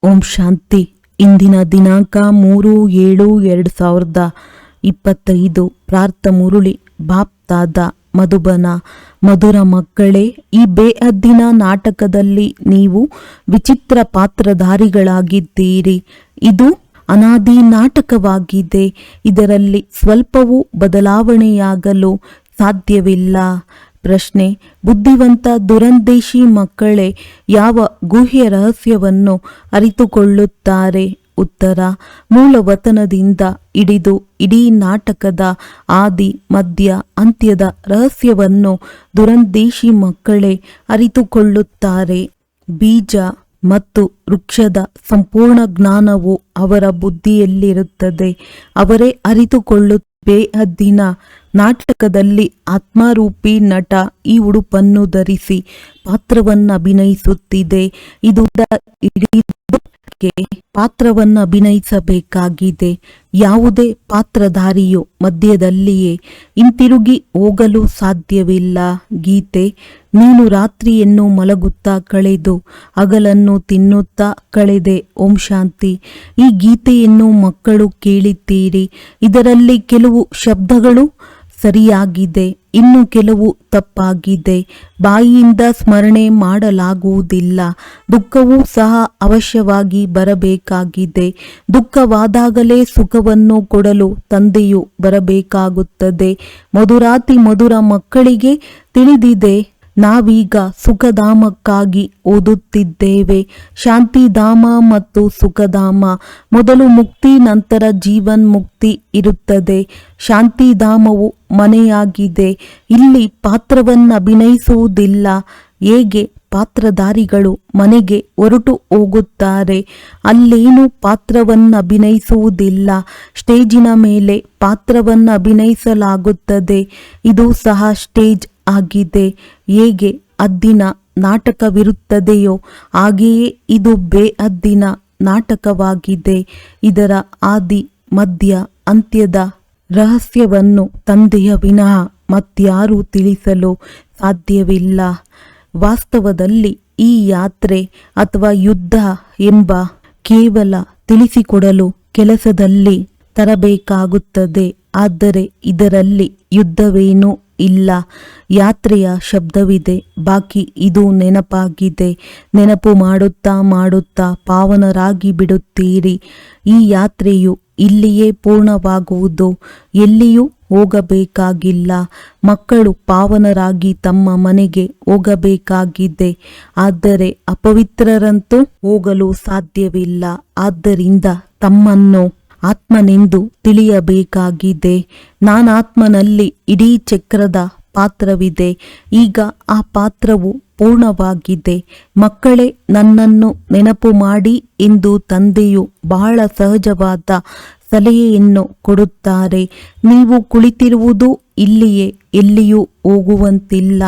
ಓಂ ಶಾಂತಿ. ಇಂದಿನ ದಿನಾಂಕ 3/7/2025. ಪ್ರಾರ್ಥ ಮುರುಳಿ ಬಾಪ್ ದಾದಾ ಮಧುಬನ. ಮಧುರ ಮಕ್ಕಳೇ, ಈ ಬೇಅದ್ದಿನ ನಾಟಕದಲ್ಲಿ ನೀವು ವಿಚಿತ್ರ ಪಾತ್ರಧಾರಿಗಳಾಗಿದ್ದೀರಿ. ಇದು ಅನಾದಿ ನಾಟಕವಾಗಿದೆ. ಇದರಲ್ಲಿ ಸ್ವಲ್ಪವೂ ಬದಲಾವಣೆಯಾಗಲು ಸಾಧ್ಯವಿಲ್ಲ. ಪ್ರಶ್ನೆ: ಬುದ್ಧಿವಂತ ದುರಂದೇಶಿ ಮಕ್ಕಳೇ ಯಾವ ಗುಹ್ಯ ರಹಸ್ಯವನ್ನು ಅರಿತುಕೊಳ್ಳುತ್ತಾರೆ? ಉತ್ತರ: ಮೂಲವತನದಿಂದ ಹಿಡಿದು ಇಡೀ ನಾಟಕದ ಆದಿ ಮಧ್ಯ ಅಂತ್ಯದ ರಹಸ್ಯವನ್ನು ದುರಂದೇಶಿ ಮಕ್ಕಳೇ ಅರಿತುಕೊಳ್ಳುತ್ತಾರೆ. ಬೀಜ ಮತ್ತು ವೃಕ್ಷದ ಸಂಪೂರ್ಣ ಜ್ಞಾನವು ಅವರ ಬುದ್ಧಿಯಲ್ಲಿರುತ್ತದೆ. ಅವರೇ ಅರಿತುಕೊಳ್ಳುತ್ತಾರೆ. ಬೇಹದ್ದಿನ ನಾಟಕದಲ್ಲಿ ಆತ್ಮರೂಪಿ ನಟ ಈ ಉಡುಪನ್ನು ಧರಿಸಿ ಪಾತ್ರವನ್ನು ಅಭಿನಯಿಸುತ್ತಿದೆ. ಇದು ಇಡೀ ಪಾತ್ರವನ್ನು ಅಭಿನಯಿಸಬೇಕಾಗಿದೆ. ಯಾವುದೇ ಪಾತ್ರಧಾರಿಯು ಮಧ್ಯದಲ್ಲಿಯೇ ಹಿಂತಿರುಗಿ ಹೋಗಲು ಸಾಧ್ಯವಿಲ್ಲ. ಗೀತೆ: ನೀನು ರಾತ್ರಿಯನ್ನು ಮಲಗುತ್ತಾ ಕಳೆದು ಹಗಲನ್ನು ತಿನ್ನುತ್ತಾ ಕಳೆದೆ. ಓಂ ಶಾಂತಿ. ಈ ಗೀತೆಯನ್ನು ಮಕ್ಕಳು ಕೇಳಿದ್ದೀರಿ. ಇದರಲ್ಲಿ ಕೆಲವು ಶಬ್ದಗಳು ಸರಿಯಾಗಿದೆ, ಇನ್ನು ಕೆಲವು ತಪ್ಪಾಗಿದೆ. ಬಾಯಿಯಿಂದ ಸ್ಮರಣೆ ಮಾಡಲಾಗುವುದಿಲ್ಲ. ದುಃಖವೂ ಸಹ ಅವಶ್ಯವಾಗಿ ಬರಬೇಕಾಗಿದೆ. ದುಃಖವಾದಾಗಲೇ ಸುಖವನ್ನು ಕೊಡಲು ತಂದೆಯು ಬರಬೇಕಾಗುತ್ತದೆ. ಮಧುರಾತಿ ಮಧುರ ಮಕ್ಕಳಿಗೆ ತಿಳಿದಿದೆ, ನಾವೀಗ ಸುಖಧಾಮಕ್ಕಾಗಿ ಓದುತ್ತಿದ್ದೇವೆ. ಶಾಂತಿಧಾಮ ಮತ್ತು ಸುಖಧಾಮ. ಮೊದಲು ಮುಕ್ತಿ, ನಂತರ ಜೀವನ್ ಮುಕ್ತಿ ಇರುತ್ತದೆ. ಶಾಂತಿಧಾಮವು ಮನೆಯಾಗಿದೆ. ಇಲ್ಲಿ ಪಾತ್ರವನ್ನು ಅಭಿನಯಿಸುವುದಿಲ್ಲ. ಹೇಗೆ ಪಾತ್ರಧಾರಿಗಳು ಮನೆಗೆ ಹೊರಟು ಹೋಗುತ್ತಾರೆ, ಅಲ್ಲೇನು ಪಾತ್ರವನ್ನು ಅಭಿನಯಿಸುವುದಿಲ್ಲ. ಸ್ಟೇಜಿನ ಮೇಲೆ ಪಾತ್ರವನ್ನು ಅಭಿನಯಿಸಲಾಗುತ್ತದೆ. ಇದು ಸಹ ಸ್ಟೇಜ್ ಆಗಿದೆ. ಹೇಗೆ ಹದ್ದಿನ ನಾಟಕವಿರುತ್ತದೆಯೋ ಹಾಗೆಯೇ ಇದು ಬೇಹದ್ದಿನ ನಾಟಕವಾಗಿದೆ. ಇದರ ಆದಿ ಮಧ್ಯ ಅಂತ್ಯದ ರಹಸ್ಯವನ್ನು ತಂದೆಯ ವಿನಃ ಮತ್ಯಾರೂ ತಿಳಿಸಲು ಸಾಧ್ಯವಿಲ್ಲ. ವಾಸ್ತವದಲ್ಲಿ ಈ ಯಾತ್ರೆ ಅಥವಾ ಯುದ್ಧ ಎಂಬ ಕೇವಲ ತಿಳಿಸಿಕೊಡಲು ಕೆಲಸದಲ್ಲಿ ತರಬೇಕಾಗುತ್ತದೆ. ಆದರೆ ಇದರಲ್ಲಿ ಯುದ್ಧವೇನೂ ಇಲ್ಲ. ಯಾತ್ರೆಯ ಶಬ್ದವಿದೆ, ಬಾಕಿ ಇದು ನೆನಪಾಗಿದೆ. ನೆನಪು ಮಾಡುತ್ತಾ ಮಾಡುತ್ತಾ ಪಾವನರಾಗಿ ಬಿಡುತ್ತೀರಿ. ಈ ಯಾತ್ರೆಯು ಇಲ್ಲಿಯೇ ಪೂರ್ಣವಾಗುವುದು. ಎಲ್ಲಿಯೂ ಹೋಗಬೇಕಾಗಿಲ್ಲ. ಮಕ್ಕಳು ಪಾವನರಾಗಿ ತಮ್ಮ ಮನೆಗೆ ಹೋಗಬೇಕಾಗಿದೆ. ಆದರೆ ಅಪವಿತ್ರರಂತೂ ಹೋಗಲು ಸಾಧ್ಯವಿಲ್ಲ. ಆದ್ದರಿಂದ ತಮ್ಮನ್ನು ಆತ್ಮನೆಂದು ತಿಳಿಯಬೇಕಾಗಿದೆ. ನಾನಾತ್ಮನಲ್ಲಿ ಇಡೀ ಚಕ್ರದ ಪಾತ್ರವಿದೆ. ಈಗ ಆ ಪಾತ್ರವು ಪೂರ್ಣವಾಗಿದೆ. ಮಕ್ಕಳೇ, ನನ್ನನ್ನು ನೆನಪು ಮಾಡಿ ಎಂದು ತಂದೆಯು ಬಹಳ ಸಹಜವಾದ ಸಲಹೆಯನ್ನು ಕೊಡುತ್ತಾರೆ. ನೀವು ಕುಳಿತಿರುವುದು ಇಲ್ಲಿಯೇ, ಎಲ್ಲಿಯೂ ಹೋಗುವಂತಿಲ್ಲ.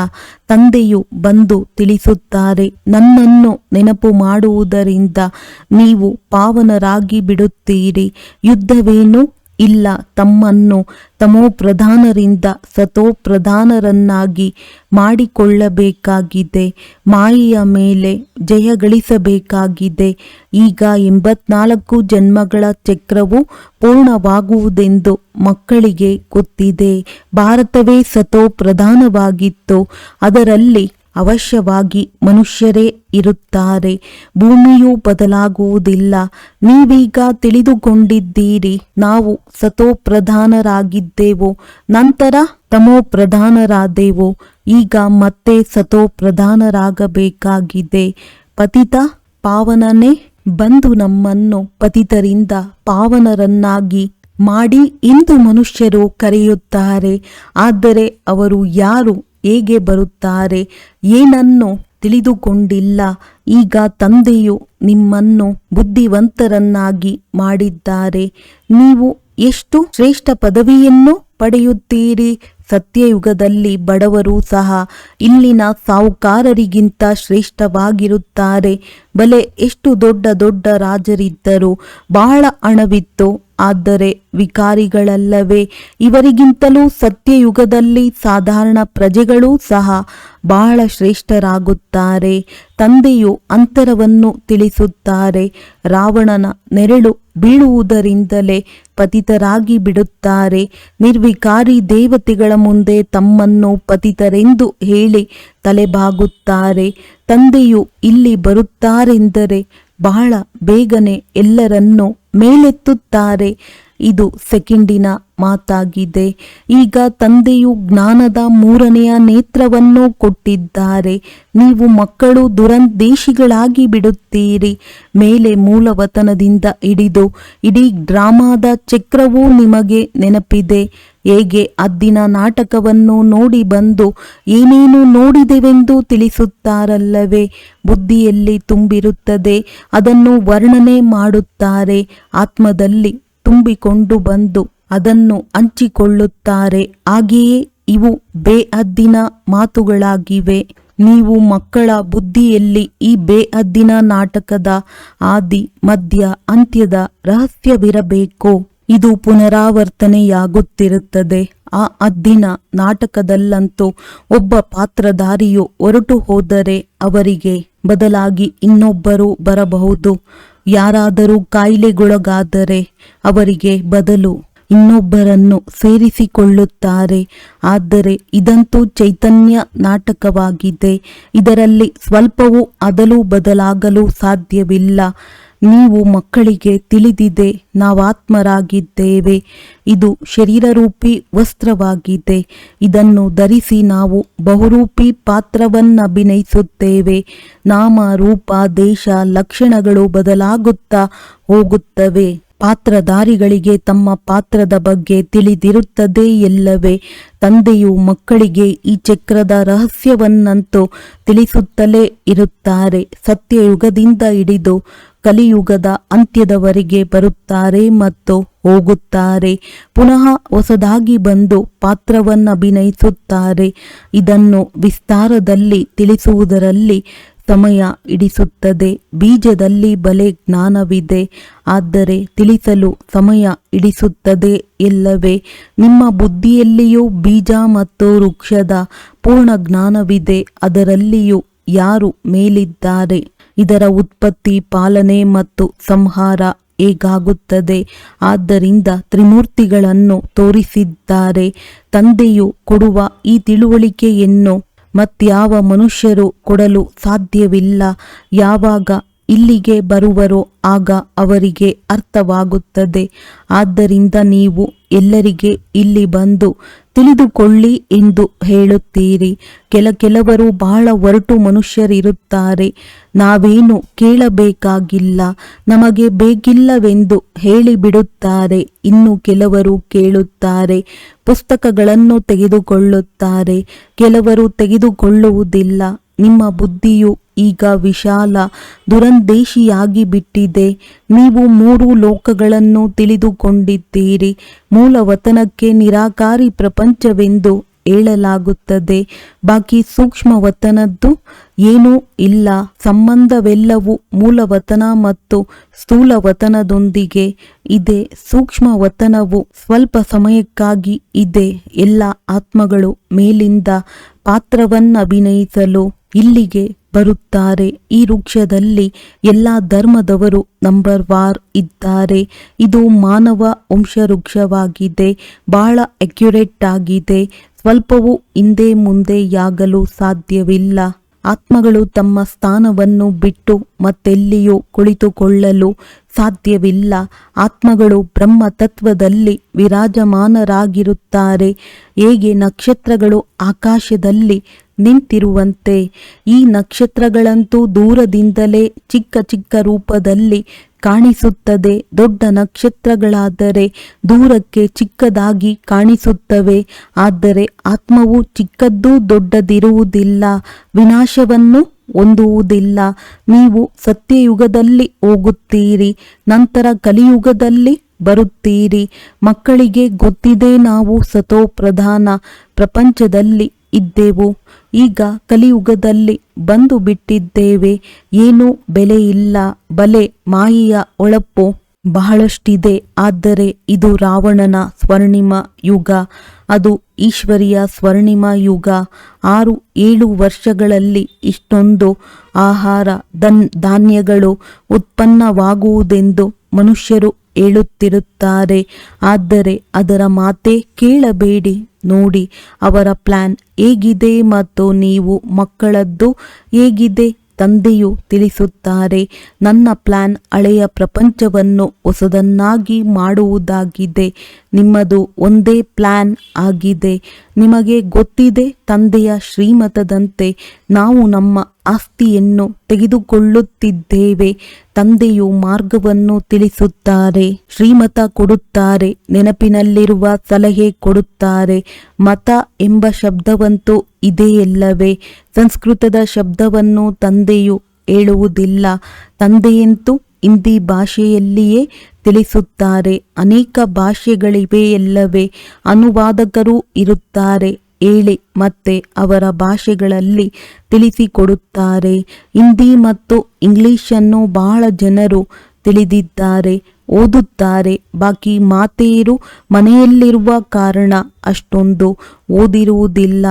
ತಂದೆಯು ಬಂದು ತಿಳಿಸುತ್ತಾರೆ, ನನ್ನನ್ನು ನೆನಪು ಮಾಡುವುದರಿಂದ ನೀವು ಪಾವನರಾಗಿ ಬಿಡುತ್ತೀರಿ. ಯುದ್ಧವೇನೂ ಇಲ್ಲ. ತಮ್ಮನ್ನು ತಮೋಪ್ರಧಾನರಿಂದ ಸತೋಪ್ರಧಾನರನ್ನಾಗಿ ಮಾಡಿಕೊಳ್ಳಬೇಕಾಗಿದೆ. ಮಾಯೆಯ ಮೇಲೆ ಜಯ ಗಳಿಸಬೇಕಾಗಿದೆ. ಈಗ 84 ಜನ್ಮಗಳ ಚಕ್ರವು ಪೂರ್ಣವಾಗುವುದೆಂದು ಮಕ್ಕಳಿಗೆ ಗೊತ್ತಿದೆ. ಭಾರತವೇ ಸತೋಪ್ರಧಾನವಾಗಿತ್ತು. ಅದರಲ್ಲಿ ಅವಶ್ಯವಾಗಿ ಮನುಷ್ಯರೇ ಇರುತ್ತಾರೆ. ಭೂಮಿಯೂ ಬದಲಾಗುವುದಿಲ್ಲ. ನೀವೀಗ ತಿಳಿದುಕೊಂಡಿದ್ದೀರಿ, ನಾವು ಸತೋಪ್ರಧಾನರಾಗಿದ್ದೆವು, ನಂತರ ತಮೋಪ್ರಧಾನರಾದೆವು. ಈಗ ಮತ್ತೆ ಸತೋಪ್ರಧಾನರಾಗಬೇಕಾಗಿದೆ. ಪತಿತ ಪಾವನನೇ ಬಂದು ನಮ್ಮನ್ನು ಪತಿತರಿಂದ ಪಾವನರನ್ನಾಗಿ ಮಾಡಿ ಎಂದು ಮನುಷ್ಯರು ಕರೆಯುತ್ತಾರೆ. ಆದರೆ ಅವರು ಯಾರು, ಹೇಗೆ ಬರುತ್ತಾರೆ, ಏನನ್ನು ತಿಳಿದುಕೊಂಡಿಲ್ಲ. ಈಗ ತಂದೆಯು ನಿಮ್ಮನ್ನು ಬುದ್ಧಿವಂತರನ್ನಾಗಿ ಮಾಡಿದ್ದಾರೆ. ನೀವು ಎಷ್ಟು ಶ್ರೇಷ್ಠ ಪದವಿಯನ್ನು ಪಡೆಯುತ್ತೀರಿ. ಸತ್ಯಯುಗದಲ್ಲಿ ಬಡವರು ಸಹ ಇಲ್ಲಿನ ಸಾಹುಕಾರರಿಗಿಂತ ಶ್ರೇಷ್ಠವಾಗಿರುತ್ತಾರೆ. ಬಲೆ ಎಷ್ಟು ದೊಡ್ಡ ದೊಡ್ಡ ರಾಜರಿದ್ದರು, ಬಹಳ ಹಣವಿತ್ತು, ಆದರೆ ವಿಕಾರಿಗಳಲ್ಲವೇ? ಇವರಿಗಿಂತಲೂ ಸತ್ಯಯುಗದಲ್ಲಿ ಸಾಧಾರಣ ಪ್ರಜೆಗಳೂ ಸಹ ಬಹಳ ಶ್ರೇಷ್ಠರಾಗುತ್ತಾರೆ. ತಂದೆಯು ಅಂತರವನ್ನು ತಿಳಿಸುತ್ತಾರೆ. ರಾವಣನ ನೆರಳು ಬೀಳುವುದರಿಂದಲೇ ಪತಿತರಾಗಿ ಬಿಡುತ್ತಾರೆ. ನಿರ್ವಿಕಾರಿ ದೇವತೆಗಳ ಮುಂದೆ ತಮ್ಮನ್ನು ಪತಿತರೆಂದು ಹೇಳಿ ತಲೆಬಾಗುತ್ತಾರೆ. ತಂದೆಯು ಇಲ್ಲಿ ಬರುತ್ತಾರೆಂದರೆ ಬಹಳ ಬೇಗನೆ ಎಲ್ಲರನ್ನೂ ಮೇಲೆತ್ತುತ್ತಾರೆ. ಇದು ಸೆಕೆಂಡಿನ ಮಾತಾಗಿದೆ. ಈಗ ತಂದೆಯು ಜ್ಞಾನದ ಮೂರನೆಯ ನೇತ್ರವನ್ನು ಕೊಟ್ಟಿದ್ದಾರೆ. ನೀವು ಮಕ್ಕಳು ದುರಂದೇಶಿಗಳಾಗಿ ಬಿಡುತ್ತೀರಿ. ಮೇಲೆ ಮೂಲವತನದಿಂದ ಹಿಡಿದು ಇಡೀ ಡ್ರಾಮಾದ ಚಕ್ರವೂ ನಿಮಗೆ ನೆನಪಿದೆ. ಹೇಗೆ ಅದ್ದಿನ ನಾಟಕವನ್ನು ನೋಡಿ ಬಂದು ಏನೇನು ನೋಡಿದೆವೆಂದು ತಿಳಿಸುತ್ತಾರಲ್ಲವೇ? ಬುದ್ಧಿಯಲ್ಲಿ ತುಂಬಿರುತ್ತದೆ, ಅದನ್ನು ವರ್ಣನೆ ಮಾಡುತ್ತಾರೆ. ಆತ್ಮದಲ್ಲಿ ತುಂಬಿಕೊಂಡು ಬಂದು ಅದನ್ನು ಹಂಚಿಕೊಳ್ಳುತ್ತಾರೆ. ಹಾಗೆಯೇ ಇವು ಬೇಹದ್ದಿನ ಮಾತುಗಳಾಗಿವೆ. ನೀವು ಮಕ್ಕಳ ಬುದ್ಧಿಯಲ್ಲಿ ಈ ಬೇಹದ್ದಿನ ನಾಟಕದ ಆದಿ ಮಧ್ಯ ಅಂತ್ಯದ ರಹಸ್ಯವಿರಬೇಕು. ಇದು ಪುನರಾವರ್ತನೆಯಾಗುತ್ತಿರುತ್ತದೆ. ಆ ಹದ್ದಿನ ನಾಟಕದಲ್ಲಂತೂ ಒಬ್ಬ ಪಾತ್ರಧಾರಿಯು ಹೊರಟು ಹೋದರೆ ಅವರಿಗೆ ಬದಲಾಗಿ ಇನ್ನೊಬ್ಬರು ಬರಬಹುದು. ಯಾರಾದರೂ ಕಾಯಿಲೆಗೊಳಗಾದರೆ ಅವರಿಗೆ ಬದಲು ಇನ್ನೊಬ್ಬರನ್ನು ಸೇರಿಸಿಕೊಳ್ಳುತ್ತಾರೆ. ಆದರೆ ಇದಂತೂ ಚೈತನ್ಯ ನಾಟಕವಾಗಿದೆ. ಇದರಲ್ಲಿ ಸ್ವಲ್ಪವೂ ಅದಲು ಬದಲಾಗಲು ಸಾಧ್ಯವಿಲ್ಲ. ನೀವು ಮಕ್ಕಳಿಗೆ ತಿಳಿದಿದೆ, ನಾವಾತ್ಮರಾಗಿದ್ದೇವೆ. ಇದು ಶರೀರರೂಪಿ ವಸ್ತ್ರವಾಗಿದೆ. ಇದನ್ನು ಧರಿಸಿ ನಾವು ಬಹುರೂಪಿ ಪಾತ್ರವನ್ನಭಿನಯಿಸುತ್ತೇವೆ. ನಾಮ, ರೂಪ, ದೇಶ, ಲಕ್ಷಣಗಳು ಬದಲಾಗುತ್ತಾ ಹೋಗುತ್ತವೆ. ಪಾತ್ರಧಾರಿಗಳಿಗೆ ತಮ್ಮ ಪಾತ್ರದ ಬಗ್ಗೆ ತಿಳಿದಿರುತ್ತದೆ ಎಲ್ಲವೇ? ತಂದೆಯು ಮಕ್ಕಳಿಗೆ ಈ ಚಕ್ರದ ರಹಸ್ಯವನ್ನಂತೂ ತಿಳಿಸುತ್ತಲೇ ಇರುತ್ತಾರೆ. ಸತ್ಯಯುಗದಿಂದ ಹಿಡಿದು ಕಲಿಯುಗದ ಅಂತ್ಯದವರೆಗೆ ಬರುತ್ತಾರೆ ಮತ್ತು ಹೋಗುತ್ತಾರೆ. ಪುನಃ ಹೊಸದಾಗಿ ಬಂದು ಪಾತ್ರವನ್ನಭಿನಯಿಸುತ್ತಾರೆ. ಇದನ್ನು ವಿಸ್ತಾರದಲ್ಲಿ ತಿಳಿಸುವುದರಲ್ಲಿ ಸಮಯ ಹಿಡಿಸುತ್ತದೆ. ಬೀಜದಲ್ಲಿ ಬಲೆ ಜ್ಞಾನವಿದೆ, ಆದರೆ ತಿಳಿಸಲು ಸಮಯ ಹಿಡಿಸುತ್ತದೆ ಎಲ್ಲವೇ? ನಿಮ್ಮ ಬುದ್ಧಿಯಲ್ಲಿಯೂ ಬೀಜ ಮತ್ತು ವೃಕ್ಷದ ಪೂರ್ಣ ಜ್ಞಾನವಿದೆ. ಅದರಲ್ಲಿಯೂ ಯಾರು ಮೇಲಿದ್ದಾರೆ? ಇದರ ಉತ್ಪತ್ತಿ, ಪಾಲನೆ ಮತ್ತು ಸಂಹಾರ ಹೇಗಾಗುತ್ತದೆ? ಆದ್ದರಿಂದ ತ್ರಿಮೂರ್ತಿಗಳನ್ನು ತೋರಿಸಿದ್ದಾರೆ. ತಂದೆಯು ಕೊಡುವ ಈ ತಿಳುವಳಿಕೆಯನ್ನು ಮತ್ಯಾವ ಮನುಷ್ಯರು ಕೊಡಲು ಸಾಧ್ಯವಿಲ್ಲ. ಯಾವಾಗ ಇಲ್ಲಿಗೆ ಬರುವರೋ ಆಗ ಅವರಿಗೆ ಅರ್ಥವಾಗುತ್ತದೆ. ಆದ್ದರಿಂದ ನೀವು ಎಲ್ಲರಿಗೆ ಇಲ್ಲಿ ಬಂದು ತಿಳಿದುಕೊಳ್ಳಿ ಎಂದು ಹೇಳುತ್ತೀರಿ. ಕೆಲವರು ಬಹಳ ಒರಟು ಮನುಷ್ಯರಿರುತ್ತಾರೆ. ನಾವೇನು ಕೇಳಬೇಕಾಗಿಲ್ಲ, ನಮಗೆ ಬೇಕಿಲ್ಲವೆಂದು ಹೇಳಿಬಿಡುತ್ತಾರೆ. ಇನ್ನು ಕೆಲವರು ಕೇಳುತ್ತಾರೆ, ಪುಸ್ತಕಗಳನ್ನು ತೆಗೆದುಕೊಳ್ಳುತ್ತಾರೆ. ಕೆಲವರು ತೆಗೆದುಕೊಳ್ಳುವುದಿಲ್ಲ. ನಿಮ್ಮ ಬುದ್ಧಿಯು ಈಗ ವಿಶಾಲ ದುರಂದೇಶಿಯಾಗಿ ಬಿಟ್ಟಿದೆ. ನೀವು 3 ಲೋಕಗಳನ್ನು ತಿಳಿದುಕೊಂಡಿದ್ದೀರಿ. ಮೂಲವತನಕ್ಕೆ ನಿರಾಕಾರಿ ಪ್ರಪಂಚವೆಂದು ಹೇಳಲಾಗುತ್ತದೆ. ಬಾಕಿ ಸೂಕ್ಷ್ಮವತನದ್ದು ಏನೂ ಇಲ್ಲ. ಸಂಬಂಧವೆಲ್ಲವೂ ಮೂಲವತನ ಮತ್ತು ಸ್ಥೂಲವತನದೊಂದಿಗೆ ಇದೆ. ಸೂಕ್ಷ್ಮವತನವು ಸ್ವಲ್ಪ ಸಮಯಕ್ಕಾಗಿ ಇದೆ. ಎಲ್ಲ ಆತ್ಮಗಳು ಮೇಲಿಂದ ಪಾತ್ರವನ್ನಭಿನಯಿಸಲು ಇಲ್ಲಿಗೆ ಬರುತ್ತಾರೆ. ಈ ವೃಕ್ಷದಲ್ಲಿ ಎಲ್ಲ ಧರ್ಮದವರು ನಂಬರ್ ವಾರ್ ಇದ್ದಾರೆ. ಇದು ಮಾನವ ವಂಶವೃಕ್ಷವಾಗಿದೆ. ಬಹಳ ಅಕ್ಯುರೇಟ್ ಆಗಿದೆ. ಸ್ವಲ್ಪವೂ ಹಿಂದೆ ಮುಂದೆಯಾಗಲು ಸಾಧ್ಯವಿಲ್ಲ. ಆತ್ಮಗಳು ತಮ್ಮ ಸ್ಥಾನವನ್ನು ಬಿಟ್ಟು ಮತ್ತೆಲ್ಲಿಯೂ ಕುಳಿತುಕೊಳ್ಳಲು ಸಾಧ್ಯವಿಲ್ಲ. ಆತ್ಮಗಳು ಬ್ರಹ್ಮ ತತ್ವದಲ್ಲಿ ವಿರಾಜಮಾನರಾಗಿರುತ್ತಾರೆ. ಹೇಗೆ ನಕ್ಷತ್ರಗಳು ಆಕಾಶದಲ್ಲಿ ನಿಂತಿರುವಂತೆ ಈ ನಕ್ಷತ್ರಗಳಂತೂ ದೂರದಿಂದಲೇ ಚಿಕ್ಕ ಚಿಕ್ಕ ರೂಪದಲ್ಲಿ ಕಾಣಿಸುತ್ತದೆ. ದೊಡ್ಡ ನಕ್ಷತ್ರಗಳಾದರೆ ದೂರಕ್ಕೆ ಚಿಕ್ಕದಾಗಿ ಕಾಣಿಸುತ್ತವೆ. ಆದರೆ ಆತ್ಮವು ಚಿಕ್ಕದ್ದೂ ದೊಡ್ಡದಿರುವುದಿಲ್ಲ, ವಿನಾಶವನ್ನು ಹೊಂದುವುದಿಲ್ಲ. ನೀವು ಸತ್ಯಯುಗದಲ್ಲಿ ಹೋಗುತ್ತೀರಿ, ನಂತರ ಕಲಿಯುಗದಲ್ಲಿ ಬರುತ್ತೀರಿ. ಮಕ್ಕಳಿಗೆ ಗೊತ್ತಿದೆ, ನಾವು ಸತೋ ಪ್ರಧಾನ ಪ್ರಪಂಚದಲ್ಲಿ ಇದ್ದೆವು. ಈಗ ಕಲಿಯುಗದಲ್ಲಿ ಬಂದು ಬಿಟ್ಟಿದ್ದೇವೆ. ಏನೂ ಬೆಲೆಯಿಲ್ಲ. ಬಲೆ ಮಾಯೆಯ ಹೊಳಪು ಬಹಳಷ್ಟಿದೆ. ಆದರೆ ಇದು ರಾವಣನ ಸ್ವರ್ಣಿಮ ಯುಗ, ಅದು ಈಶ್ವರಿಯ ಸ್ವರ್ಣಿಮ ಯುಗ. 6-7 ವರ್ಷಗಳಲ್ಲಿ ಇಷ್ಟೊಂದು ಆಹಾರ ಧಾನ್ಯಗಳು ಉತ್ಪನ್ನವಾಗುವುದೆಂದು ಮನುಷ್ಯರು ಹೇಳುತ್ತಿರುತ್ತಾರೆ. ಆದರೆ ಅದರ ಮಾತೇ ಕೇಳಬೇಡಿ. ನೋಡಿ ಅವರ ಪ್ಲಾನ್ ಹೇಗಿದೆ ಮತ್ತು ನೀವು ಮಕ್ಕಳದ್ದು ಹೇಗಿದೆ. ತಂದೆಯು ತಿಳಿಸುತ್ತಾರೆ, ನನ್ನ ಪ್ಲಾನ್ ಹಳೆಯ ಪ್ರಪಂಚವನ್ನು ಹೊಸದನ್ನಾಗಿ ಮಾಡುವುದಾಗಿದೆ. ನಿಮ್ಮದು ಒಂದೇ ಪ್ಲಾನ್ ಆಗಿದೆ. ನಿಮಗೆ ಗೊತ್ತಿದೆ, ತಂದೆಯ ಶ್ರೀಮತದಂತೆ ನಾವು ನಮ್ಮ ಆಸ್ತಿಯನ್ನು ತೆಗೆದುಕೊಳ್ಳುತ್ತಿದ್ದೇವೆ. ತಂದೆಯು ಮಾರ್ಗವನ್ನು ತಿಳಿಸುತ್ತಾರೆ, ಶ್ರೀಮತ ಕೊಡುತ್ತಾರೆ, ನೆನಪಿನಲ್ಲಿರುವ ಸಲಹೆ ಕೊಡುತ್ತಾರೆ. ಮತ ಎಂಬ ಶಬ್ದವಂತೂ ಇದೆಯಲ್ಲವೇ? ಸಂಸ್ಕೃತದ ಶಬ್ದವನ್ನು ತಂದೆಯು ಹೇಳುವುದಿಲ್ಲ. ತಂದೆಯಂತೂ ಹಿಂದಿ ಭಾಷೆಯಲ್ಲಿಯೇ ತಿಳಿಸುತ್ತಾರೆ. ಅನೇಕ ಭಾಷೆಗಳಿವೆಯಲ್ಲವೇ? ಅನುವಾದಕರು ಇರುತ್ತಾರೆ. ಹೇಳಿ ಮತ್ತೆ ಅವರ ಭಾಷೆಗಳಲ್ಲಿ ತಿಳಿಸಿಕೊಡುತ್ತಾರೆ. ಹಿಂದಿ ಮತ್ತು ಇಂಗ್ಲಿಷನ್ನು ಬಹಳ ಜನರು ತಿಳಿದಿದ್ದಾರೆ, ಓದುತ್ತಾರೆ. ಬಾಕಿ ಮಾತೆಯರು ಮನೆಯಲ್ಲಿರುವ ಕಾರಣ ಅಷ್ಟೊಂದು ಓದಿರುವುದಿಲ್ಲ.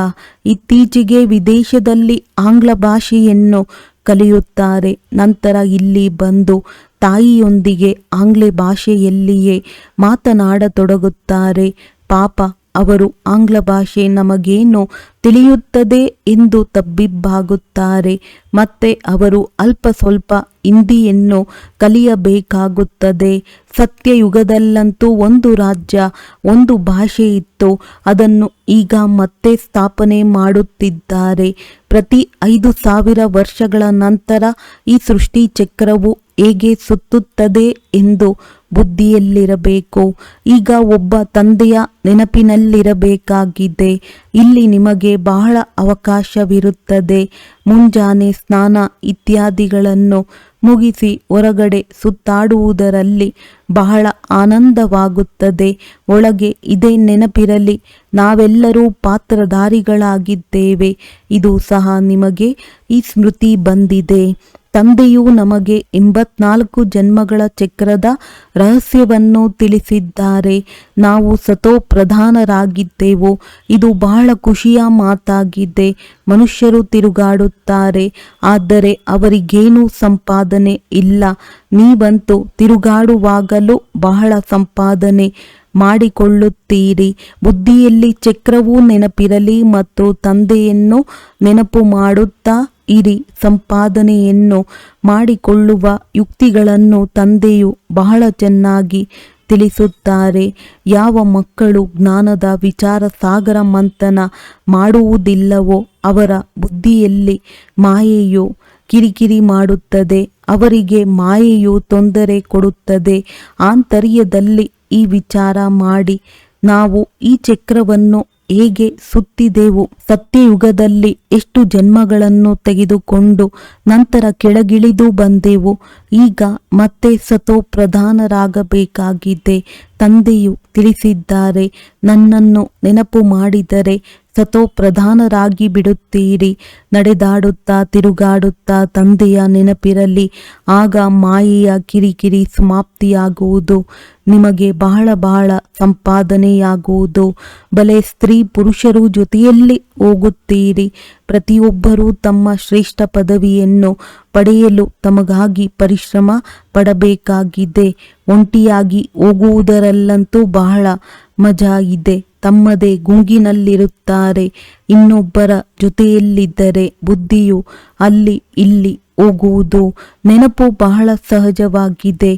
ಇತ್ತೀಚೆಗೆ ವಿದೇಶದಲ್ಲಿ ಆಂಗ್ಲ ಭಾಷೆಯನ್ನು ಕಲಿಯುತ್ತಾರೆ. ನಂತರ ಇಲ್ಲಿ ಬಂದು ತಾಯಿಯೊಂದಿಗೆ ಆಂಗ್ಲ ಭಾಷೆಯಲ್ಲಿಯೇ ಮಾತನಾಡತೊಡಗುತ್ತಾರೆ. ಪಾಪ, ಅವರು ಆಂಗ್ಲ ಭಾಷೆ ನಮಗೇನು ತಿಳಿಯುತ್ತದೆ ಎಂದು ತಬ್ಬಿಬ್ಬಾಗುತ್ತಾರೆ. ಮತ್ತೆ ಅವರು ಅಲ್ಪ ಸ್ವಲ್ಪ ಹಿಂದಿಯನ್ನು ಕಲಿಯಬೇಕಾಗುತ್ತದೆ. ಸತ್ಯಯುಗದಲ್ಲಂತೂ ಒಂದು ರಾಜ್ಯ, ಒಂದು ಭಾಷೆ ಇತ್ತು. ಅದನ್ನು ಈಗ ಮತ್ತೆ ಸ್ಥಾಪನೆ ಮಾಡುತ್ತಿದ್ದಾರೆ. ಪ್ರತಿ 5,000 ವರ್ಷಗಳ ನಂತರ ಈ ಸೃಷ್ಟಿ ಚಕ್ರವು ಹೇಗೆ ಸುತ್ತುತ್ತದೆ ಎಂದು ಬುದ್ಧಿಯಲ್ಲಿರಬೇಕು. ಈಗ ಒಬ್ಬ ತಂದೆಯ ನೆನಪಿನಲ್ಲಿರಬೇಕಾಗಿದೆ. ಇಲ್ಲಿ ನಿಮಗೆ ಬಹಳ ಅವಕಾಶವಿರುತ್ತದೆ. ಮುಂಜಾನೆ ಸ್ನಾನ ಇತ್ಯಾದಿಗಳನ್ನು ಮುಗಿಸಿ ಹೊರಗಡೆ ಸುತ್ತಾಡುವುದರಲ್ಲಿ ಬಹಳ ಆನಂದವಾಗುತ್ತದೆ. ಒಳಗೆ ಇದೇ ನೆನಪಿರಲಿ, ನಾವೆಲ್ಲರೂ ಪಾತ್ರಧಾರಿಗಳಾಗಿದ್ದೇವೆ. ಇದು ಸಹ ನಿಮಗೆ ಈ ಸ್ಮೃತಿ ಬಂದಿದೆ. ತಂದೆಯು ನಮಗೆ 84 ಜನ್ಮಗಳ ಚಕ್ರದ ರಹಸ್ಯವನ್ನು ತಿಳಿಸಿದ್ದಾರೆ. ನಾವು ಸತೋ ಪ್ರಧಾನರಾಗಿದ್ದೆವು. ಇದು ಬಹಳ ಖುಷಿಯ ಮಾತಾಗಿದೆ. ಮನುಷ್ಯರು ತಿರುಗಾಡುತ್ತಾರೆ, ಆದರೆ ಅವರಿಗೇನೂ ಸಂಪಾದನೆ ಇಲ್ಲ. ನೀವಂತೂ ತಿರುಗಾಡುವಾಗಲೂ ಬಹಳ ಸಂಪಾದನೆ ಮಾಡಿಕೊಳ್ಳುತ್ತೀರಿ. ಬುದ್ಧಿಯಲ್ಲಿ ಚಕ್ರವೂ ನೆನಪಿರಲಿ ಮತ್ತು ತಂದೆಯನ್ನು ನೆನಪು ಮಾಡುತ್ತಾ ಇರಿ. ಸಂಪಾದನೆಯನ್ನು ಮಾಡಿಕೊಳ್ಳುವ ಯುಕ್ತಿಗಳನ್ನು ತಂದೆಯು ಬಹಳ ಚೆನ್ನಾಗಿ ತಿಳಿಸುತ್ತಾರೆ. ಯಾವ ಮಕ್ಕಳು ಜ್ಞಾನದ ವಿಚಾರ ಸಾಗರ ಮಂಥನ ಮಾಡುವುದಿಲ್ಲವೋ ಅವರ ಬುದ್ಧಿಯಲ್ಲಿ ಮಾಯೆಯು ಕಿರಿಕಿರಿ ಮಾಡುತ್ತದೆ. ಅವರಿಗೆ ಮಾಯೆಯು ತೊಂದರೆ ಕೊಡುತ್ತದೆ. ಆಂತರ್ಯದಲ್ಲಿ ಈ ವಿಚಾರ ಮಾಡಿ, ನಾವು ಈ ಚಕ್ರವನ್ನು ಹೇಗೆ ಸುತ್ತಿದೆವು. ಸತ್ಯಯುಗದಲ್ಲಿ ಎಷ್ಟು ಜನ್ಮಗಳನ್ನು ತೆಗೆದುಕೊಂಡು ನಂತರ ಕೆಳಗಿಳಿದು ಬಂದೆವು. ಈಗ ಮತ್ತೆ ಸತೋ ಪ್ರಧಾನರಾಗಬೇಕಾಗಿದೆ. ತಂದೆಯು ತಿಳಿಸಿದ್ದಾರೆ, ನನ್ನನ್ನು ನೆನಪು ಮಾಡಿದರೆ ಸತೋ ಪ್ರಧಾನರಾಗಿ ಬಿಡುತ್ತೀರಿ. ನಡೆದಾಡುತ್ತಾ ತಿರುಗಾಡುತ್ತಾ ತಂದೆಯ ನೆನಪಿರಲಿ. ಆಗ ಮಾಯೆಯ ಕಿರಿಕಿರಿ ಸಮಾಪ್ತಿಯಾಗುವುದು. ನಿಮಗೆ ಬಹಳ ಬಹಳ ಸಂಪಾದನೆಯಾಗುವುದು. ಬಲೆ ಸ್ತ್ರೀ ಪುರುಷರು ಜೊತೆಯಲ್ಲಿ ಹೋಗುತ್ತೀರಿ. ಪ್ರತಿಯೊಬ್ಬರೂ ತಮ್ಮ ಶ್ರೇಷ್ಠ ಪದವಿಯನ್ನು ಪಡೆಯಲು ತಮಗಾಗಿ ಪರಿಶ್ರಮ ಪಡಬೇಕಾಗಿದೆ. ಒಂಟಿಯಾಗಿ ಹೋಗುವುದರಲ್ಲಂತೂ ಬಹಳ ಮಜಾ ಇದೆ. ತಮ್ಮದೇ ಗುಂಗಿನಲ್ಲಿರುತ್ತಾರೆ. ಇನ್ನೊಬ್ಬರ ಜೊತೆಯಲ್ಲಿದ್ದರೆ ಬುದ್ಧಿಯು ಅಲ್ಲಿ ಇಲ್ಲಿ ಹೋಗುವುದು. ನೆನಪು ಬಹಳ ಸಹಜವಾಗಿದೆ.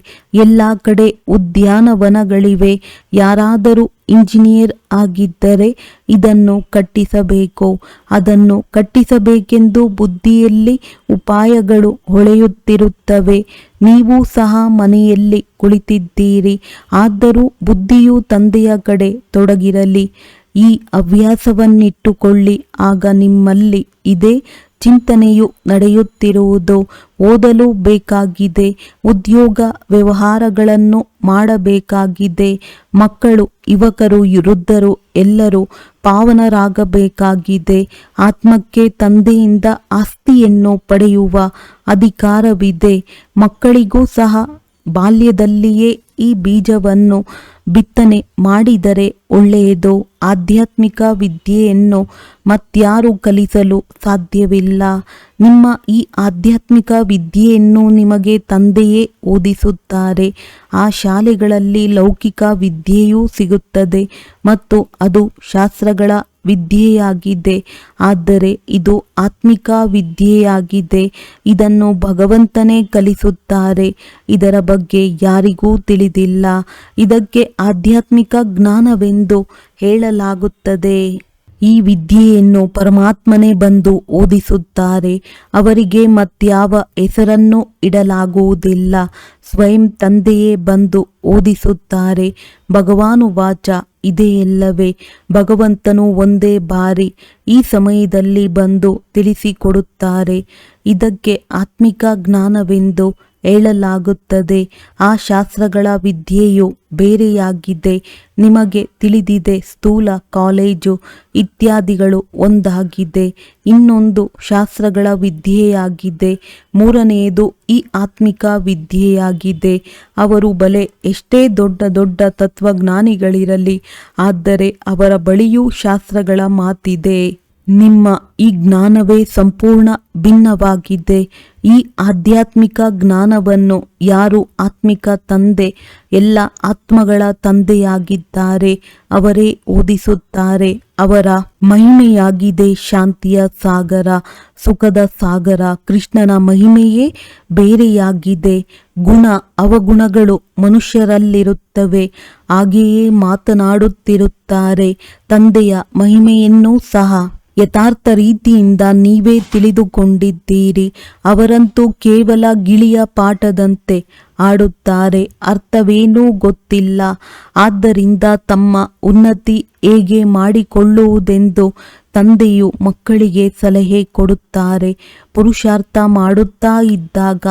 ಎಲ್ಲ ಕಡೆ ಉದ್ಯಾನವನಗಳಿವೆ. ಯಾರಾದರೂ ಇಂಜಿನಿಯರ್ ಆಗಿದ್ದರೆ ಇದನ್ನು ಕಟ್ಟಿಸಬೇಕು, ಅದನ್ನು ಕಟ್ಟಿಸಬೇಕೆಂದು ಬುದ್ಧಿಯಲ್ಲಿ ಉಪಾಯಗಳು ಹೊಳೆಯುತ್ತಿರುತ್ತವೆ. ನೀವು ಸಹ ಮನೆಯಲ್ಲಿ ಕುಳಿತಿದ್ದೀರಿ, ಆದರೂ ಬುದ್ಧಿಯು ತಂದೆಯ ಕಡೆ ತೊಡಗಿರಲಿ. ಈ ಹವ್ಯಾಸವನ್ನಿಟ್ಟುಕೊಳ್ಳಿ. ಆಗ ನಿಮ್ಮಲ್ಲಿ ಇದೇ ಚಿಂತನೆಯು ನಡೆಯುತ್ತಿರುವುದು. ಓದಲು ಬೇಕಾಗಿದೆ, ಉದ್ಯೋಗ ವ್ಯವಹಾರಗಳನ್ನು ಮಾಡಬೇಕಾಗಿದೆ. ಮಕ್ಕಳು, ಯುವಕರು, ವೃದ್ಧರು ಎಲ್ಲರೂ ಪಾವನರಾಗಬೇಕಾಗಿದೆ. ಆತ್ಮಕ್ಕೆ ತಂದೆಯಿಂದ ಆಸ್ತಿಯನ್ನು ಪಡೆಯುವ ಅಧಿಕಾರವಿದೆ. ಮಕ್ಕಳಿಗೂ ಸಹ ಬಾಲ್ಯದಲ್ಲಿಯೇ ಈ ಬೀಜವನ್ನು ಬಿತ್ತನೆ ಮಾಡಿದರೆ ಒಳ್ಳೆಯದು. ಆಧ್ಯಾತ್ಮಿಕ ವಿದ್ಯೆಯನ್ನು ಮತ್ಯಾರು ಕಲಿಸಲು ಸಾಧ್ಯವಿಲ್ಲ. ನಿಮ್ಮ ಈ ಆಧ್ಯಾತ್ಮಿಕ ವಿದ್ಯೆಯನ್ನು ನಿಮಗೆ ತಂದೆಯೇ ಓದಿಸುತ್ತಾರೆ. ಆ ಶಾಲೆಗಳಲ್ಲಿ ಲೌಕಿಕ ವಿದ್ಯೆಯೂ ಸಿಗುತ್ತದೆ ಮತ್ತು ಅದು ಶಾಸ್ತ್ರಗಳ ವಿದ್ಯೆಯಾಗಿದೆ. ಆದರೆ ಇದು ಆತ್ಮಿಕ ವಿದ್ಯೆಯಾಗಿದೆ. ಇದನ್ನು ಭಗವಂತನೇ ಕಲಿಸುತ್ತಾರೆ. ಇದರ ಬಗ್ಗೆ ಯಾರಿಗೂ ತಿಳಿದಿಲ್ಲ. ಇದಕ್ಕೆ ಆಧ್ಯಾತ್ಮಿಕ ಜ್ಞಾನವೆಂದು ಹೇಳಲಾಗುತ್ತದೆ. ಈ ವಿದ್ಯೆಯನ್ನು ಪರಮಾತ್ಮನೇ ಬಂದು ಓದಿಸುತ್ತಾರೆ. ಅವರಿಗೆ ಮತ್ಯಾವ ಹೆಸರನ್ನು ಇಡಲಾಗುವುದಿಲ್ಲ. ಸ್ವಯಂ ತಂದೆಯೇ ಬಂದು ಓದಿಸುತ್ತಾರೆ. ಭಗವಾನುವಾಚ ಇದೆಯಲ್ಲವೇ, ಭಗವಂತನು ಒಂದೇ ಬಾರಿ ಈ ಸಮಯದಲ್ಲಿ ಬಂದು ತಿಳಿಸಿಕೊಡುತ್ತಾರೆ. ಇದಕ್ಕೆ ಆತ್ಮಿಕ ಜ್ಞಾನವೆಂದು ಹೇಳಲಾಗುತ್ತದೆ. ಆ ಶಾಸ್ತ್ರಗಳ ವಿದ್ಯೆಯು ಬೇರೆಯಾಗಿದೆ. ನಿಮಗೆ ತಿಳಿದಿದೆ, ಸ್ಥೂಲ ಕಾಲೇಜು ಇತ್ಯಾದಿಗಳು ಒಂದಾಗಿದೆ. ಇನ್ನೊಂದು ಶಾಸ್ತ್ರಗಳ ವಿದ್ಯೆಯಾಗಿದೆ. ಮೂರನೆಯದು ಈ ಆತ್ಮಿಕ ವಿದ್ಯೆಯಾಗಿದೆ. ಅವರು ಬಲೆ ಎಷ್ಟೇ ದೊಡ್ಡ ದೊಡ್ಡ ತತ್ವಜ್ಞಾನಿಗಳಿರಲಿ, ಆದರೆ ಅವರ ಬಳಿಯೂ ಶಾಸ್ತ್ರಗಳ ಮಾತಿದೆ. ನಿಮ್ಮ ಈ ಜ್ಞಾನವೇ ಸಂಪೂರ್ಣ ಭಿನ್ನವಾಗಿದೆ. ಈ ಆಧ್ಯಾತ್ಮಿಕ ಜ್ಞಾನವನ್ನು ಯಾರು ಆತ್ಮಿಕ ತಂದೆ, ಎಲ್ಲ ಆತ್ಮಗಳ ತಂದೆಯಾಗಿದ್ದಾರೆ, ಅವರೇ ಓದಿಸುತ್ತಾರೆ. ಅವರ ಮಹಿಮೆಯಾಗಿದೆ ಶಾಂತಿಯ ಸಾಗರ, ಸುಖದ ಸಾಗರ. ಕೃಷ್ಣನ ಮಹಿಮೆಯೇ ಬೇರೆಯಾಗಿದೆ. ಗುಣ ಅವಗುಣಗಳು ಮನುಷ್ಯರಲ್ಲಿರುತ್ತವೆ. ಹಾಗೆಯೇ ಮಾತನಾಡುತ್ತಿರುತ್ತಾರೆ. ತಂದೆಯ ಮಹಿಮೆಯನ್ನೂ ಸಹ ಯಥಾರ್ಥ ರೀತಿಯಿಂದ ನೀವೇ ತಿಳಿದುಕೊಂಡಿದ್ದೀರಿ. ಅವರಂತೂ ಕೇವಲ ಗಿಳಿಯ ಪಾಠದಂತೆ ಆಡುತ್ತಾರೆ. ಅರ್ಥವೇನೂ ಗೊತ್ತಿಲ್ಲ. ಆದ್ದರಿಂದ ತಮ್ಮ ಉನ್ನತಿ ಹೇಗೆ ಮಾಡಿಕೊಳ್ಳುವುದೆಂದು ತಂದೆಯು ಮಕ್ಕಳಿಗೆ ಸಲಹೆ ಕೊಡುತ್ತಾರೆ. ಪುರುಷಾರ್ಥ ಮಾಡುತ್ತಾ ಇದ್ದಾಗ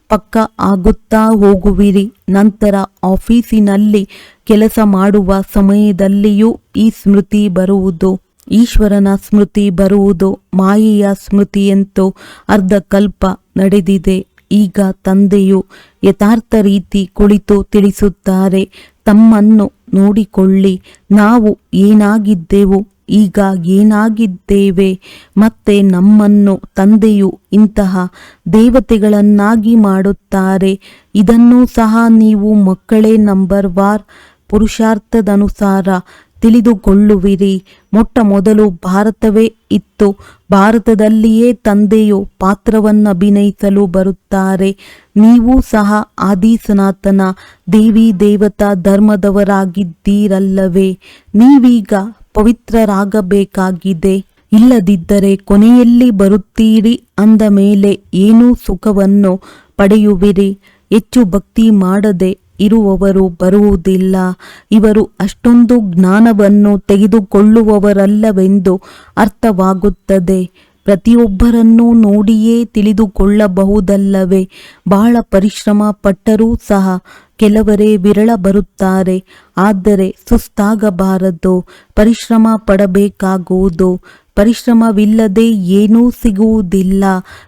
ಪಕ್ಕ ಆಗುತ್ತಾ ಹೋಗುವಿರಿ. ನಂತರ ಆಫೀಸಿನಲ್ಲಿ ಕೆಲಸ ಮಾಡುವ ಸಮಯದಲ್ಲಿಯೂ ಈ ಸ್ಮೃತಿ ಬರುವುದು. ಈಶ್ವರನ ಸ್ಮೃತಿ ಬರುವುದು. ಮಾಯೆಯ ಸ್ಮೃತಿಯಂತೂ ಅರ್ಧಕಲ್ಪ ನಡೆದಿದೆ. ಈಗ ತಂದೆಯು ಯಥಾರ್ಥ ರೀತಿ ಕುಳಿತು ತಿಳಿಸುತ್ತಾರೆ. ತಮ್ಮನ್ನು ನೋಡಿಕೊಳ್ಳಿ. ನಾವು ಏನಾಗಿದ್ದೆವು, ಈಗ ಏನಾಗಿದ್ದೇವೆ. ಮತ್ತೆ ನಮ್ಮನ್ನು ತಂದೆಯು ಇಂತಹ ದೇವತೆಗಳನ್ನಾಗಿ ಮಾಡುತ್ತಾರೆ. ಇದನ್ನೂ ಸಹ ನೀವು ಮಕ್ಕಳೇ ನಂಬರ್ ವಾರ್ ಪುರುಷಾರ್ಥದನುಸಾರ ತಿಳಿದುಕೊಳ್ಳುವಿರಿ. ಮೊಟ್ಟ ಮೊದಲು ಭಾರತವೇ ಇತ್ತು. ಭಾರತದಲ್ಲಿಯೇ ತಂದೆಯು ಪಾತ್ರವನ್ನಭಿನಯಿಸಲು ಬರುತ್ತಾರೆ. ನೀವು ಸಹ ಆದಿ ಸನಾತನ ದೇವಿ ದೇವತಾ ಧರ್ಮದವರಾಗಿದ್ದೀರಲ್ಲವೇ. ನೀವೀಗ ಪವಿತ್ರರಾಗಬೇಕಾಗಿದೆ. ಇಲ್ಲದಿದ್ದರೆ ಕೊನೆಯಲ್ಲಿ ಬರುತ್ತೀರಿ ಅಂದ ಮೇಲೆ ಏನೂ ಸುಖವನ್ನು ಪಡೆಯುವಿರಿ. ಹೆಚ್ಚು ಭಕ್ತಿ ಮಾಡದೆ ಇರುವವರು ಬರುವುದಿಲ್ಲ. ಇವರು ಅಷ್ಟೊಂದು ಜ್ಞಾನವನ್ನು ತೆಗೆದುಕೊಳ್ಳುವವರಲ್ಲವೆಂದು ಅರ್ಥವಾಗುತ್ತದೆ. ಪ್ರತಿಯೊಬ್ಬರನ್ನೂ ನೋಡಿಯೇ ತಿಳಿದುಕೊಳ್ಳಬಹುದಲ್ಲವೇ. ಬಹಳ ಪರಿಶ್ರಮ ಪಟ್ಟರೂ ಸಹ ಕೆಲವರೇ ವಿರಳ ಬರುತ್ತಾರೆ. ಆದರೆ ಸುಸ್ತಾಗಬಾರದು. ಪರಿಶ್ರಮ ಪಡಬೇಕಾಗುವುದು. ಪರಿಶ್ರಮವಿಲ್ಲದೆ ಏನೂ ಸಿಗುವುದಿಲ್ಲ.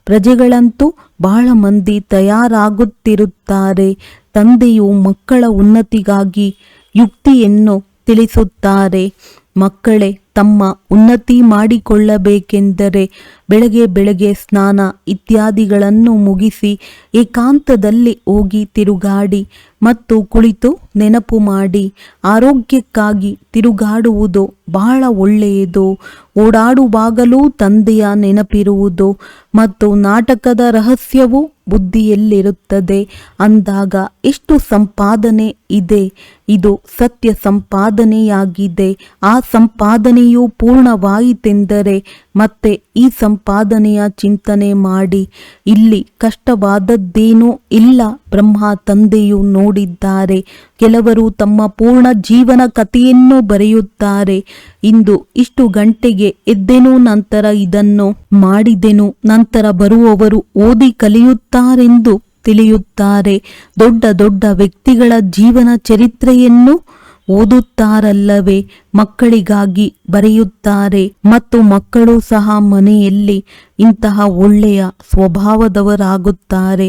ಪ್ರಜೆಗಳಂತೂ ಬಹಳ ಮಂದಿ ತಯಾರಾಗುತ್ತಿರುತ್ತಾರೆ. ತಂದೆಯು ಮಕ್ಕಳ ಉನ್ನತಿಗಾಗಿ ಯುಕ್ತಿಯನ್ನು ತಿಳಿಸುತ್ತಾರೆ. ಮಕ್ಕಳೇ ತಮ್ಮ ಉನ್ನತಿ ಮಾಡಿಕೊಳ್ಳಬೇಕೆಂದರೆ ಬೆಳಗ್ಗೆ ಬೆಳಗ್ಗೆ ಸ್ನಾನ ಇತ್ಯಾದಿಗಳನ್ನು ಮುಗಿಸಿ ಏಕಾಂತದಲ್ಲಿ ಹೋಗಿ ತಿರುಗಾಡಿ ಮತ್ತು ಕುಳಿತು ನೆನಪು ಮಾಡಿ. ಆರೋಗ್ಯಕ್ಕಾಗಿ ತಿರುಗಾಡುವುದು ಬಹಳ ಒಳ್ಳೆಯದು. ಓಡಾಡುವಾಗಲೂ ತಂದೆಯ ನೆನಪಿರುವುದು ಮತ್ತು ನಾಟಕದ ರಹಸ್ಯವು ಬುದ್ಧಿಯಲ್ಲಿರುತ್ತದೆ. ಅಂದಾಗ ಎಷ್ಟು ಸಂಪಾದನೆ ಇದೆ. ಇದು ಸತ್ಯ ಸಂಪಾದನೆಯಾಗಿದೆ. ಆ ಸಂಪಾದನೆಯು ಪೂರ್ಣವಾಯಿತೆಂದರೆ ಮತ್ತೆ ಈ ಸಂಪಾದನೆಯ ಚಿಂತನೆ ಮಾಡಿ. ಇಲ್ಲಿ ಕಷ್ಟವಾದದ್ದೇನೂ ಇಲ್ಲ. ಬ್ರಹ್ಮ ತಂದೆಯು ನೋಡಿದ್ದಾರೆ. ಕೆಲವರು ತಮ್ಮ ಪೂರ್ಣ ಜೀವನ ಕಥೆಯನ್ನು ಬರೆಯುತ್ತಾರೆ. ಇಂದು ಇಷ್ಟು ಗಂಟೆಗೆ ಎದ್ದೆನು, ನಂತರ ಇದನ್ನು ಮಾಡಿದೆನು, ನಂತರ ಬರುವವರು ಓದಿ ಕಲಿಯುತ್ತಾರೆಂದು ತಿಳಿಯುತ್ತಾರೆ. ದೊಡ್ಡ ದೊಡ್ಡ ವ್ಯಕ್ತಿಗಳ ಜೀವನ ಚರಿತ್ರೆಯನ್ನು ಓದುತ್ತಾರಲ್ಲವೇ, ಮಕ್ಕಳಿಗಾಗಿ ಬರೆಯುತ್ತಾರೆ ಮತ್ತು ಮಕ್ಕಳು ಸಹ ಮನೆಯಲ್ಲಿ ಇಂತಹ ಒಳ್ಳೆಯ ಸ್ವಭಾವದವರಾಗುತ್ತಾರೆ.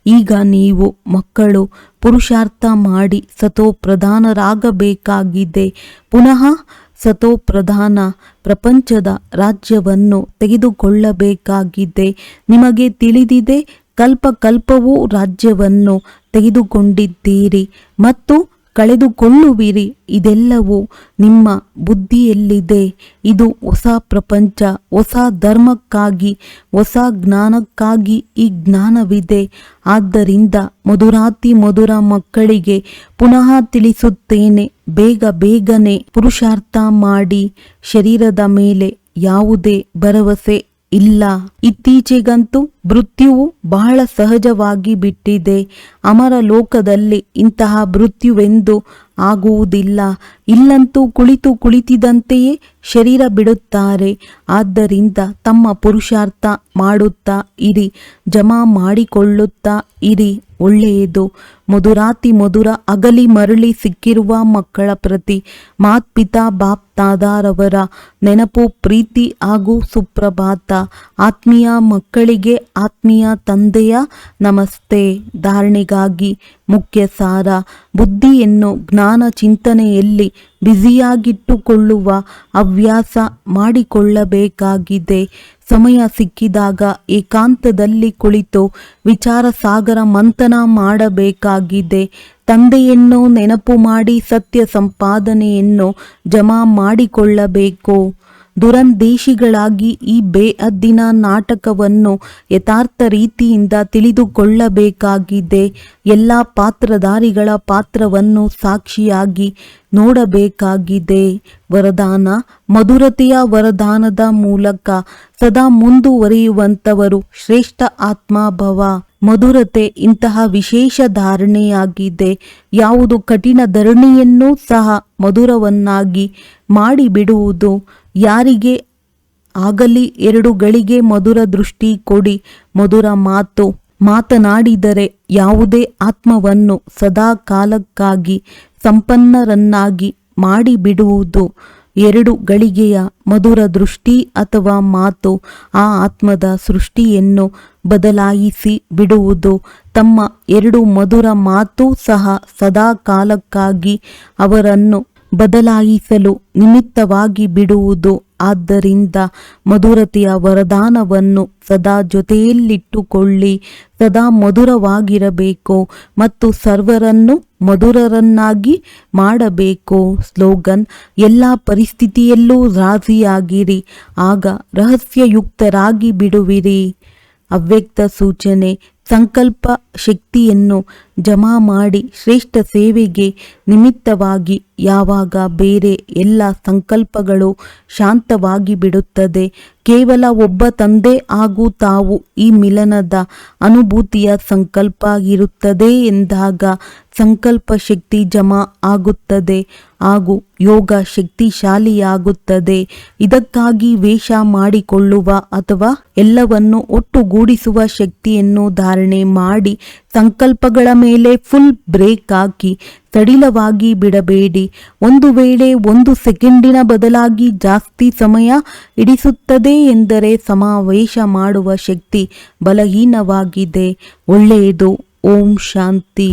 ಈಗ ನೀವು ಮಕ್ಕಳು ಪುರುಷಾರ್ಥ ಮಾಡಿ ಸತೋಪ್ರಧಾನರಾಗಬೇಕಾಗಿದೆ. ಪುನಃ ಸತೋಪ್ರಧಾನ ಪ್ರಪಂಚದ ರಾಜ್ಯವನ್ನು ತೆಗೆದುಕೊಳ್ಳಬೇಕಾಗಿದೆ. ನಿಮಗೆ ತಿಳಿದಿದೆ, ಕಲ್ಪವೂ ರಾಜ್ಯವನ್ನು ತೆಗೆದುಕೊಂಡಿದ್ದೀರಿ ಮತ್ತು ಕಳೆದುಕೊಳ್ಳುವಿರಿ. ಇದೆಲ್ಲವೂ ನಿಮ್ಮ ಬುದ್ಧಿಯಲ್ಲಿದೆ. ಇದು ಹೊಸ ಪ್ರಪಂಚ, ಹೊಸ ಧರ್ಮಕ್ಕಾಗಿ, ಹೊಸ ಜ್ಞಾನಕ್ಕಾಗಿ ಈ ಜ್ಞಾನವಿದೆ. ಆದ್ದರಿಂದ ಮಧುರಾತಿ ಮಧುರ ಮಕ್ಕಳಿಗೆ ಪುನಃ ತಿಳಿಸುತ್ತೇನೆ, ಬೇಗನೆ ಪುರುಷಾರ್ಥ ಮಾಡಿ. ಶರೀರದ ಮೇಲೆ ಯಾವುದೇ ಭರವಸೆ ಇಲ್ಲ. ಇತ್ತೀಚೆಗಂತೂ ಮೃತ್ಯುವು ಬಹಳ ಸಹಜವಾಗಿ ಬಿಟ್ಟಿದೆ. ಅಮರ ಲೋಕದಲ್ಲಿ ಇಂತಹ ಮೃತ್ಯುವೆಂದು ಆಗುವುದಿಲ್ಲ. ಇಲ್ಲಂತೂ ಕುಳಿತಿದ್ದಂತೆಯೇ ಶರೀರ ಬಿಡುತ್ತಾರೆ. ಆದ್ದರಿಂದ ತಮ್ಮ ಪುರುಷಾರ್ಥ ಮಾಡುತ್ತಾ ಇರಿ, ಜಮಾ ಮಾಡಿಕೊಳ್ಳುತ್ತಾ ಇರಿ. ಒಳ್ಳೆಯದು. ಮಧುರಾತಿ ಮಧುರ ಅಗಲಿ ಮರಳಿ ಸಿಕ್ಕಿರುವ ಮಕ್ಕಳ ಪ್ರತಿ ಮಾತ್ಪಿತಾ ಬಾಪ್ ತಾದಾರವರ ನೆನಪು, ಪ್ರೀತಿ ಹಾಗೂ ಸುಪ್ರಭಾತ. ಆತ್ಮೀಯ ಮಕ್ಕಳಿಗೆ ಆತ್ಮೀಯ ತಂದೆಯ ನಮಸ್ತೆ. ಧಾರಣೆಗಾಗಿ ಮುಖ್ಯ ಸಾರ: ಬುದ್ಧಿಯನ್ನು ಜ್ಞಾನ ಚಿಂತನೆಯಲ್ಲಿ ಬ್ಯುಸಿಯಾಗಿಟ್ಟುಕೊಳ್ಳುವ ಹವ್ಯಾಸ ಮಾಡಿಕೊಳ್ಳಬೇಕಾಗಿದೆ. ಸಮಯ ಸಿಕ್ಕಿದಾಗ ಏಕಾಂತದಲ್ಲಿ ಕುಳಿತು ವಿಚಾರ ಸಾಗರ ಮಂಥನ ಮಾಡಬೇಕಾಗಿದೆ. ತಂದೆಯನ್ನು ನೆನಪು ಮಾಡಿ ಸತ್ಯ ಸಂಪಾದನೆಯನ್ನು ಜಮಾ ಮಾಡಿಕೊಳ್ಳಬೇಕು. ದುರಂದೇಶಿಗಳಾಗಿ ಈ ಬೇಹದ್ದಿನ ನಾಟಕವನ್ನು ಯಥಾರ್ಥ ರೀತಿಯಿಂದ ತಿಳಿದುಕೊಳ್ಳಬೇಕಾಗಿದೆ. ಎಲ್ಲ ಪಾತ್ರಧಾರಿಗಳ ಪಾತ್ರವನ್ನು ಸಾಕ್ಷಿಯಾಗಿ ನೋಡಬೇಕಾಗಿದೆ. ವರದಾನ: ಮಧುರತೆಯ ವರದಾನದ ಮೂಲಕ ಸದಾ ಮುಂದುವರಿಯುವಂತವರು ಶ್ರೇಷ್ಠ ಆತ್ಮಭವ. ಮಧುರತೆ ಇಂತಹ ವಿಶೇಷ ಧಾರಣೆಯಾಗಿದೆ. ಯಾವುದು ಕಠಿಣ ಧರಣಿಯನ್ನೂ ಸಹ ಮಧುರವನ್ನಾಗಿ ಮಾಡಿಬಿಡುವುದು. ಯಾರಿಗೆ ಆಗಲಿ 2 ಗಳಿಗೆ ಮಧುರ ದೃಷ್ಟಿ ಕೊಡಿ. ಮಧುರ ಮಾತು ಮಾತನಾಡಿದರೆ ಯಾವುದೇ ಆತ್ಮವನ್ನು ಸದಾ ಕಾಲಕ್ಕಾಗಿ ಸಂಪನ್ನರನ್ನಾಗಿ ಮಾಡಿಬಿಡುವುದು. 2 ಗಳಿಗೆಯ ಮಧುರ ದೃಷ್ಟಿ ಅಥವಾ ಮಾತು ಆ ಆತ್ಮದ ಸೃಷ್ಟಿಯನ್ನು ಬದಲಾಯಿಸಿ ಬಿಡುವುದು. ತಮ್ಮ 2 ಮಧುರ ಮಾತು ಸಹ ಸದಾ ಕಾಲಕ್ಕಾಗಿ ಅವರನ್ನು ಬದಲಾಯಿಸಲು ನಿಮಿತ್ತವಾಗಿ ಬಿಡುವುದು. ಆದ್ದರಿಂದ ಮಧುರತೆಯ ವರದಾನವನ್ನು ಸದಾ ಜೊತೆಯಲ್ಲಿಟ್ಟುಕೊಳ್ಳಿ. ಸದಾ ಮಧುರವಾಗಿರಬೇಕು ಮತ್ತು ಸರ್ವರನ್ನು ಮಧುರರನ್ನಾಗಿ ಮಾಡಬೇಕು. ಸ್ಲೋಗನ್: ಎಲ್ಲ ಪರಿಸ್ಥಿತಿಯಲ್ಲೂ ರಾಜಿಯಾಗಿರಿ, ಆಗ ರಹಸ್ಯಯುಕ್ತರಾಗಿ ಬಿಡುವಿರಿ. ಅವ್ಯಕ್ತ ಸೂಚನೆ: ಸಂಕಲ್ಪ ಶಕ್ತಿಯನ್ನು ಜಮಾ ಮಾಡಿ ಶ್ರೇಷ್ಠ ಸೇವೆಗೆ ನಿಮಿತ್ತವಾಗಿ. ಯಾವಾಗ ಬೇರೆ ಎಲ್ಲ ಸಂಕಲ್ಪಗಳು ಶಾಂತವಾಗಿ ಬಿಡುತ್ತದೆ, ಕೇವಲ ಒಬ್ಬ ತಂದೆ ಹಾಗೂ ತಾವು ಈ ಮಿಲನದ ಅನುಭೂತಿಯ ಸಂಕಲ್ಪ ಇರುತ್ತದೆ ಎಂದಾಗ ಸಂಕಲ್ಪ ಶಕ್ತಿ ಜಮಾ ಆಗುತ್ತದೆ ಹಾಗೂ ಯೋಗ ಶಕ್ತಿಶಾಲಿಯಾಗುತ್ತದೆ. ಇದಕ್ಕಾಗಿ ವೇಷ ಮಾಡಿಕೊಳ್ಳುವ ಅಥವಾ ಎಲ್ಲವನ್ನು ಒಟ್ಟುಗೂಡಿಸುವ ಶಕ್ತಿಯನ್ನು ಧಾರಣೆ ಮಾಡಿ ಸಂಕಲ್ಪಗಳ ಮೇಲೆ ಫುಲ್ ಬ್ರೇಕ್ ಹಾಕಿ ಸಡಿಲವಾಗಿ ಬಿಡಬೇಡಿ. ಒಂದು ವೇಳೆ 1 ಸೆಕೆಂಡಿನ ಬದಲಾಗಿ ಜಾಸ್ತಿ ಸಮಯ ಹಿಡಿಸುತ್ತದೆ ಎಂದರೆ ಸಮಾವೇಶ ಮಾಡುವ ಶಕ್ತಿ ಬಲಹೀನವಾಗಿದೆ. ಒಳ್ಳೆಯದು. ಓಂ ಶಾಂತಿ.